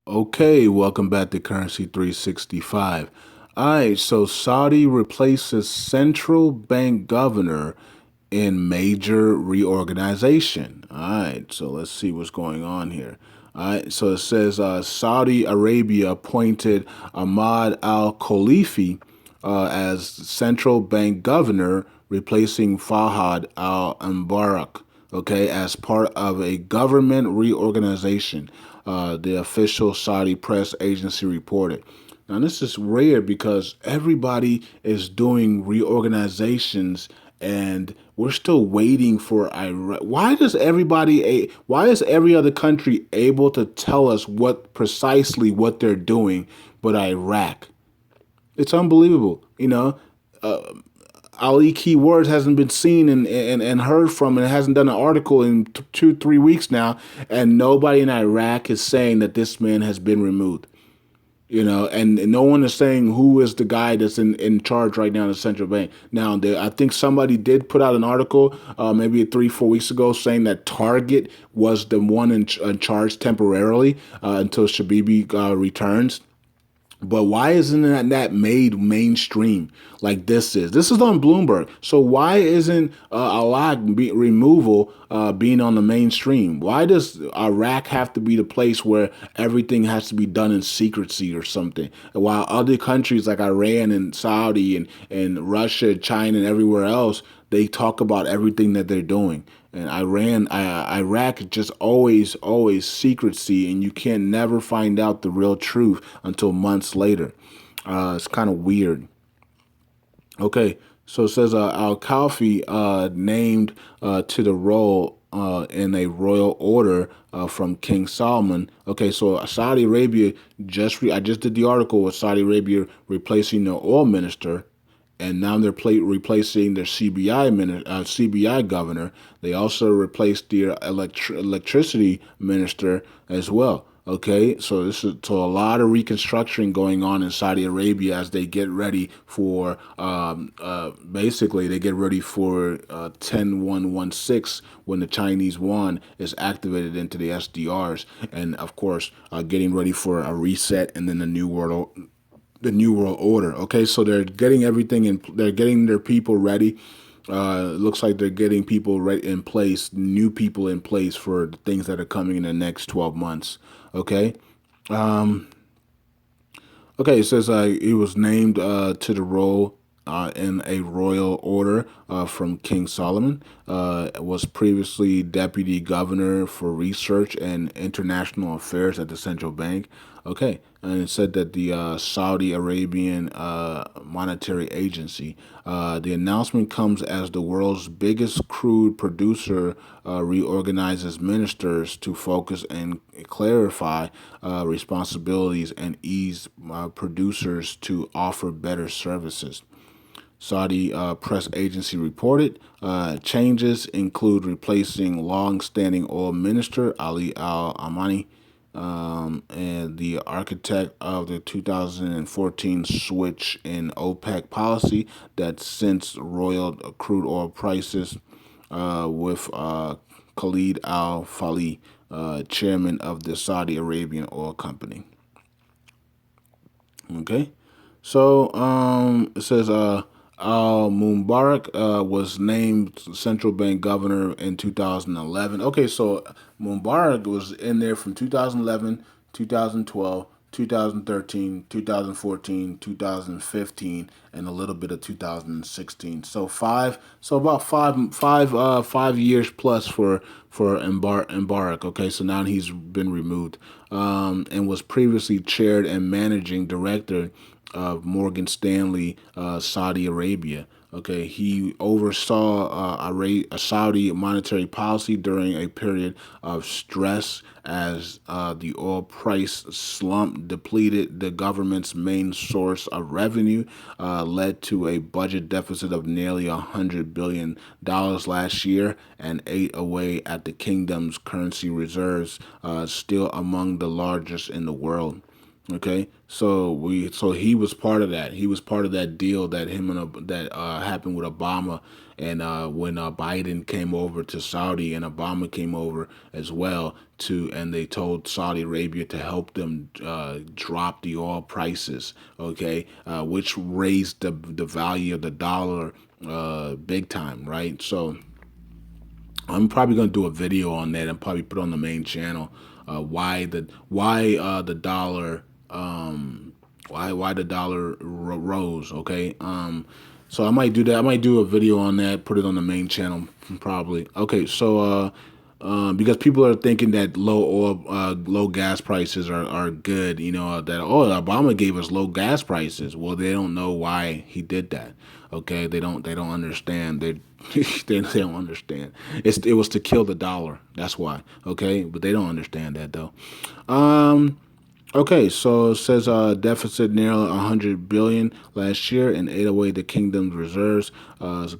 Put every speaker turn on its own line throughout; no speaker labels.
Okay, welcome back to Currency 365. All right, so Saudi replaces central bank governor in major reorganization. All right, so let's see what's going on here. All right, so it says Saudi Arabia appointed Ahmad al Khalifi as central bank governor, replacing Fahad al Mbarak, okay, as part of a government reorganization, the official Saudi press agency reported. Now, this is rare because everybody is doing reorganizations and we're still waiting for Iraq. Why is every other country able to tell us what precisely what they're doing but Iraq? It's unbelievable. Ali Keywords hasn't been seen and heard from and hasn't done an article in 2, 3 weeks now, and nobody in Iraq is saying that this man has been removed. And no one is saying who is the guy that's in charge right now in the central bank. Now, I think somebody did put out an article maybe 3, 4 weeks ago saying that Target was the one in charge temporarily until Shabibi returns. But why isn't that made mainstream like this is? This is on Bloomberg. So why isn't removal being on the mainstream? Why does Iraq have to be the place where everything has to be done in secrecy or something? While other countries like Iran and Saudi and Russia, China, and everywhere else, they talk about everything that they're doing. And Iraq just always secrecy, and you can never find out the real truth until months later. It's kind of weird. Okay, so it says Al Khalfi named to the role in a royal order from King Solomon. Okay, so Saudi Arabia I just did the article with Saudi Arabia replacing the oil minister, and now they're replacing their CBI governor. They also replaced their electricity minister as well. Okay, so a lot of reconstruction going on in Saudi Arabia as they get ready for basically they get ready for 10-1-1-6 when the Chinese yuan is activated into the SDRs, and of course getting ready for a reset and then the new world order. Okay, so they're getting everything in. They're getting their people ready. It looks like they're getting people right in place, new people in place for the things that are coming in the next 12 months. Okay. Okay, it says he was named to the role in a royal order from King Solomon. Was previously deputy governor for research and international affairs at the central bank. Okay, and it said that the Saudi Arabian monetary agency. The announcement comes as the world's biggest crude producer reorganizes ministers to focus and clarify responsibilities and ease producers to offer better services. Saudi press agency reported changes include replacing long-standing oil minister Ali Al Amani and the architect of the 2014 switch in OPEC policy that since roiled crude oil prices with Khalid Al Fali, chairman of the Saudi Arabian oil company. Okay, so it says Al Mubarak was named central bank governor in 2011. Okay, so Mubarak was in there from 2011, 2012, 2013, 2014, 2015, and a little bit of 2016. So about 5 years plus for Mbarak. Okay, so now he's been removed, and was previously chaired and managing director of Morgan Stanley, Saudi Arabia. Okay, he oversaw a Saudi monetary policy during a period of stress as the oil price slump depleted the government's main source of revenue, led to a budget deficit of nearly $100 billion last year, and ate away at the kingdom's currency reserves, still among the largest in the world. Okay, so he was part of that. He was part of that deal that him and that happened with Obama, and when Biden came over to Saudi and Obama came over as well and they told Saudi Arabia to help them drop the oil prices. Okay, which raised the value of the dollar big time, right? So I'm probably gonna do a video on that and probably put on the main channel. Why the dollar why the dollar rose. Okay. So I might do that. I might do a video on that. Put it on the main channel probably. Okay. Because people are thinking that low gas prices are good. You know that Obama gave us low gas prices. Well, they don't know why he did that. Okay, they don't understand. They don't understand. It was to kill the dollar. That's why. Okay, but they don't understand that though. Um, Okay, so it says deficit nearly 100 billion last year and ate away the kingdom's reserves.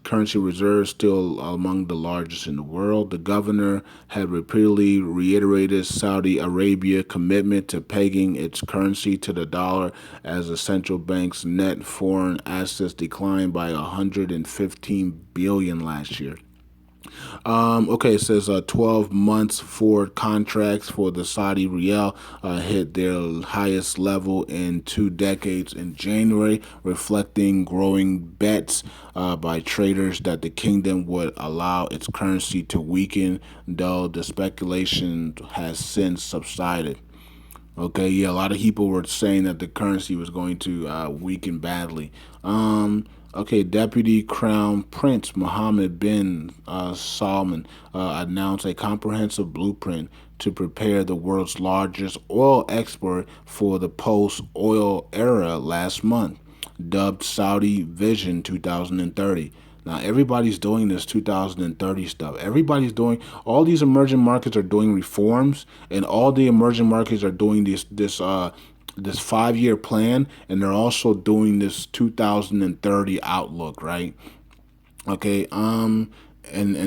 Currency reserves still among the largest in the world. The governor had repeatedly reiterated Saudi Arabia commitment to pegging its currency to the dollar as the central bank's net foreign assets declined by 115 billion last year. Okay, it says 12 months forward contracts for the Saudi Riyal hit their highest level in 2 decades in January, reflecting growing bets by traders that the kingdom would allow its currency to weaken, though the speculation has since subsided. Okay, yeah, a lot of people were saying that the currency was going to weaken badly. Okay, Deputy Crown Prince Mohammed bin Salman announced a comprehensive blueprint to prepare the world's largest oil export for the post-oil era last month, dubbed Saudi Vision 2030. Now everybody's doing this 2030 stuff. Everybody's doing all these emerging markets are doing reforms, and all the emerging markets are doing this 5 year plan, and they're also doing this 2030 outlook, right? Okay, and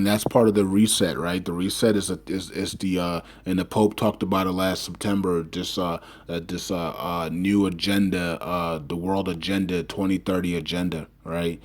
that's part of the reset, right? The reset is the and the Pope talked about it last September. This new agenda, the World Agenda 2030 agenda, right?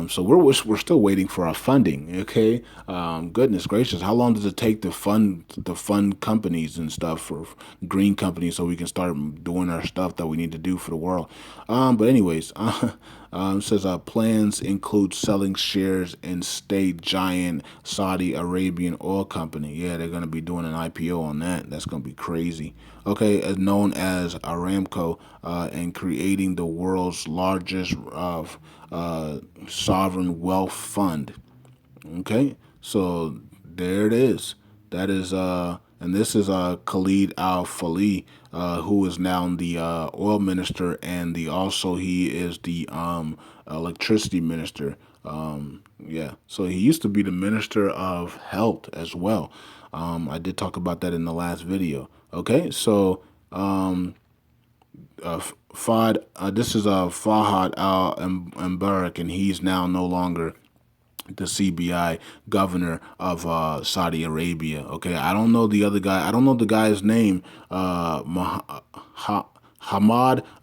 So we're still waiting for our funding. Okay, goodness gracious, how long does it take to fund companies and stuff for green companies so we can start doing our stuff that we need to do for the world? But anyways, it says plans include selling shares in state giant Saudi Arabian oil company. Yeah, they're going to be doing an IPO on that. That's going to be crazy. Okay, known as Aramco, and creating the world's largest sovereign wealth fund. Okay, so there it is. That is and this is Khalid Al Falih, who is now the oil minister, and the also he is the electricity minister. Yeah, so he used to be the minister of health as well. I did talk about that in the last video. Okay, so this is Fahad Al Mbarak, and he's now no longer the CBI governor of Saudi Arabia. Okay, I don't know the other guy. I don't know the guy's name. Hamad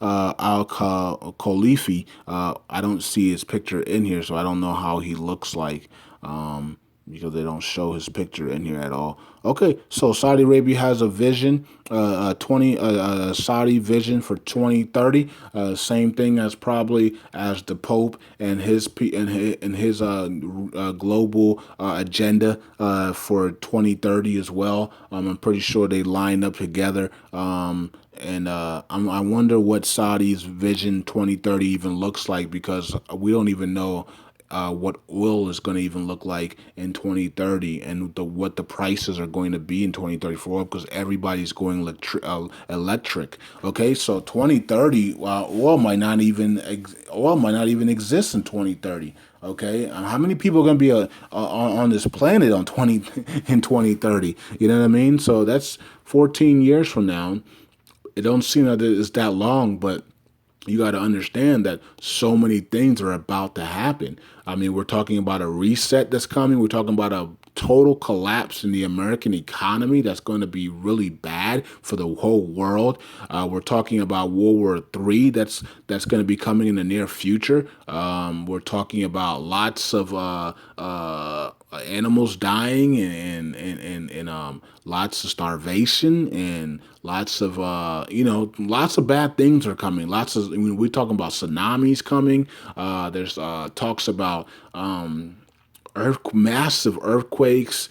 Al Khalifi. I don't see his picture in here, so I don't know how he looks like. Because they don't show his picture in here at all. Okay, so Saudi Arabia has a vision, 20 Saudi vision for 2030. Same thing as probably as the Pope and his global agenda for 2030 as well. I'm pretty sure they line up together. And I wonder what Saudi's Vision 2030 even looks like, because we don't even know what oil is going to even look like in 2030, and what the prices are going to be in 2034, because everybody's going electric. Okay, so 2030, oil might not even exist in 2030. Okay, how many people are going to be on this planet in 2030? You know what I mean? So that's 14 years from now. It don't seem that it's that long, but you got to understand that so many things are about to happen. I mean, we're talking about a reset that's coming. We're talking about a total collapse in the American economy that's going to be really bad for the whole world. We're talking about World War III that's going to be coming in the near future. We're talking about lots of animals dying and lots of starvation and lots of lots of bad things are coming. Lots of we're talking about tsunamis coming. There's talks about massive earthquakes,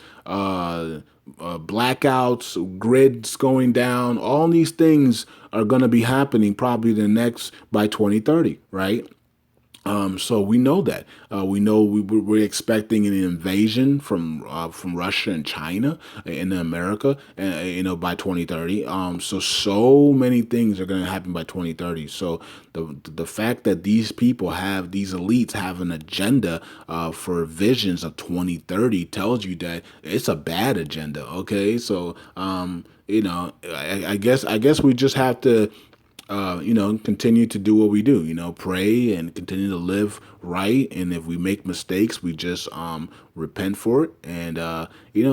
blackouts, grids going down. All these things are going to be happening probably the next by 2030, right? So we know that. We know we're expecting an invasion from Russia and China in America, by 2030. So many things are going to happen by 2030. So the fact that these elites have an agenda for visions of 2030 tells you that it's a bad agenda. Okay, so I guess we just have to continue to do what we do, pray and continue to live right. And if we make mistakes, we just repent for it and,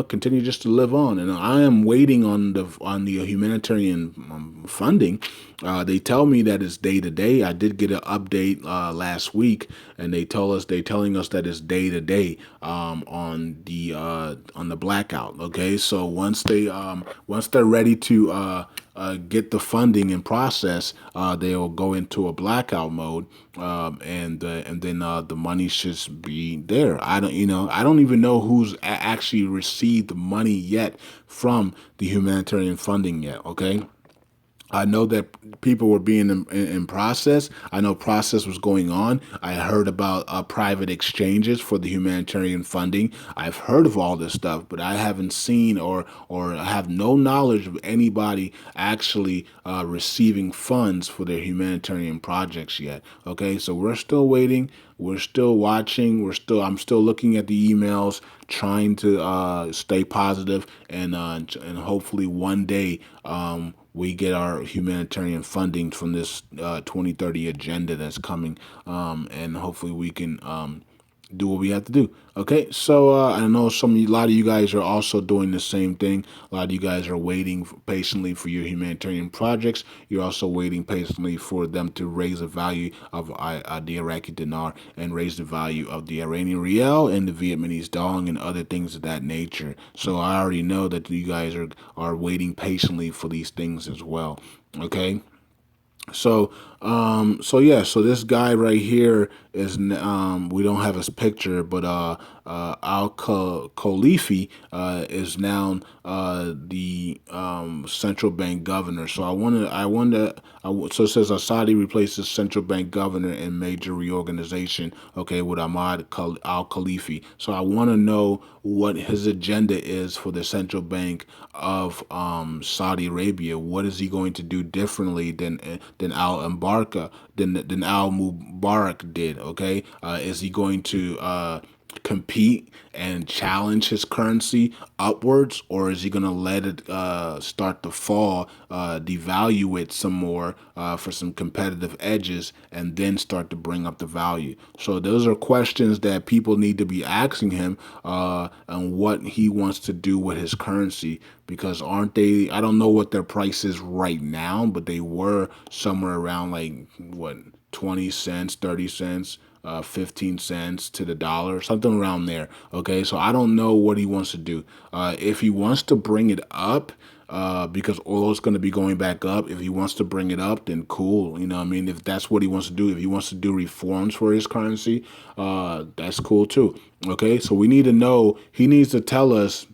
continue just to live on. And I am waiting on the humanitarian funding. They tell me that it's day to day. I did get an update last week, and they're telling us that it's day to day on the blackout. Okay, so once they're ready to get the funding in process, they'll go into a blackout mode, and then the money should be there. I don't even know who's actually received the money yet from the humanitarian funding yet. Okay, I know that people were being in process. I know process was going on. I heard about private exchanges for the humanitarian funding. I've heard of all this stuff, but I haven't seen or have no knowledge of anybody actually receiving funds for their humanitarian projects yet. Okay, so we're still waiting. We're still watching. I'm still looking at the emails, trying to stay positive, and hopefully one day we get our humanitarian funding from this 2030 agenda that's coming, and hopefully we can do what we have to do. Okay, so I know a lot of you guys are also doing the same thing. A lot of you guys are waiting patiently for your humanitarian projects. You're also waiting patiently for them to raise the value of the Iraqi dinar and raise the value of the Iranian rial and the Vietnamese dong and other things of that nature. So I already know that you guys are waiting patiently for these things as well. Okay. So this guy right here is we don't have his picture, but Al Khalifi is now the central bank governor. So so it says Assadi replaces central bank governor in major reorganization. Okay, with Al Khalifi. So I want to know what his agenda is for the central bank of Saudi Arabia. What is he going to do differently than Al Mubarak did? Okay, is he going to compete and challenge his currency upwards, or is he going to let it start to fall, devalue it some more for some competitive edges, and then start to bring up the value? So those are questions that people need to be asking him on what he wants to do with his currency, because aren't they? I don't know what their price is right now, but they were somewhere around like what 20 cents, 30 cents. 15 cents to the dollar, something around there. Okay, so I don't know what he wants to do. If he wants to bring it up, because oil is going to be going back up. If he wants to bring it up, then cool. You know what I mean? If that's what he wants to do, if he wants to do reforms for his currency, that's cool too. Okay, so we need to know, he needs to tell us,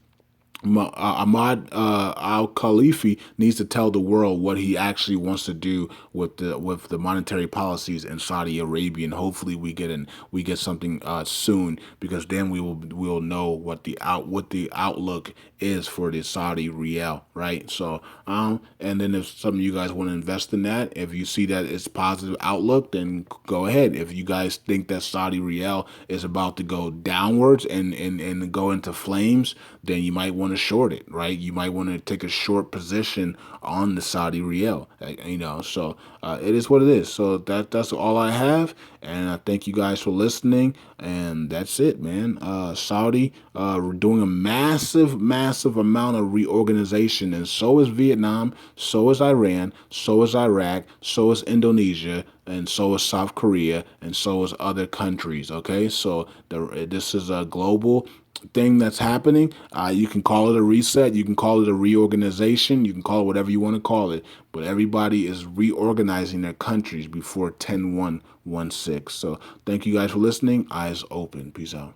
Ahmad Al Khalifi needs to tell the world what he actually wants to do with the monetary policies in Saudi Arabia, and hopefully we get something soon, because then we'll know what the outlook is for the Saudi rial, right? So and then if some of you guys want to invest in that, if you see that it's positive outlook, then go ahead. If you guys think that Saudi rial is about to go downwards and go into flames, then you might want want to short it, right? You might want to take a short position on the Saudi Riel, So it is what it is. So that's all I have, and I thank you guys for listening. And that's it, man. Saudi, we're doing a massive, massive amount of reorganization, and so is Vietnam, so is Iran, so is Iraq, so is Indonesia, and so is South Korea, and so is other countries. Okay, so this is a global thing that's happening. You can call it a reset, you can call it a reorganization, you can call it whatever you want to call it, but everybody is reorganizing their countries before 10-1-16. So thank you guys for listening. Eyes open. Peace out.